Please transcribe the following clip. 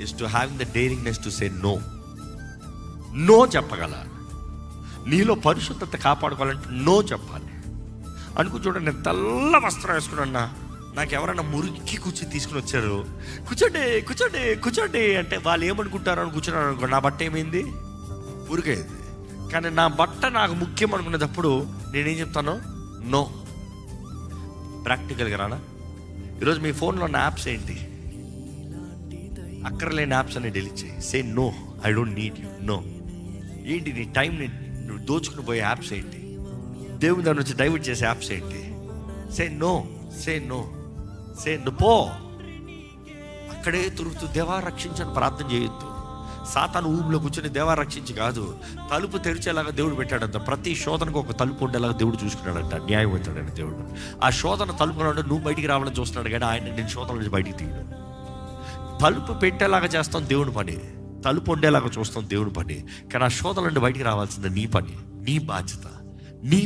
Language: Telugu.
is to having the daringness to say no. No చెప్పగల. నీలో పరిశుద్ధత కాపాడుకోవాలంటే నో చెప్పాలి. అనుకో చూడండి, నేను తెల్ల వస్త్రం వేసుకున్నా, నాకు ఎవరైనా మురికి కూర్చొని తీసుకుని వచ్చారు, కూర్చోండి కూర్చోండి కూర్చోండి అంటే వాళ్ళు ఏమనుకుంటారు అని కూర్చున్నారు అనుకో, నా బట్ట ఏమైంది? ఉరికేది. కానీ నా బట్ట నాకు ముఖ్యం అనుకునేటప్పుడు నేనేం చెప్తాను? నో. ప్రాక్టికల్గా రానా? ఈరోజు మీ ఫోన్లో ఉన్న యాప్స్ ఏంటి? అక్కర్లేని యాప్స్ అన్ని డిలీట్ చేయి. Say no, I don't need you. No. ఏంటి నీ టైంని నువ్వు దోచుకుని పోయే యాప్స్ ఏంటి? దేవుని దాని నుంచి డైవర్ట్ చేసే యాప్స్ ఏంటి? Say no, say no, say no. పో, అక్కడే తిరుగుతూ దేవా రక్షించని ప్రార్థన చేయొద్దు. సాతాను ఊబిలో కూర్చొని దేవా రక్షించి కాదు, తలుపు తెరిచేలాగా దేవుడు పెట్టాడంట. ప్రతి శోధనకు ఒక తలుపు ఉండేలాగా దేవుడు చూసుకున్నాడంట. న్యాయవంతుడని దేవుడు. ఆ శోధన తలుపు నువ్వు బయటికి రావాలని చూస్తున్నాడు, కానీ ఆయన నేను శోధన నుంచి బయటికి తీయడు. తలుపు పెట్టేలాగా చేస్తాం దేవుని పని, తలుపు ఉండేలాగా చూస్తాం దేవుని పని. కానీ ఆ శోధన నుండి బయటికి రావాల్సింది నీ పని, నీ బాధ్యత.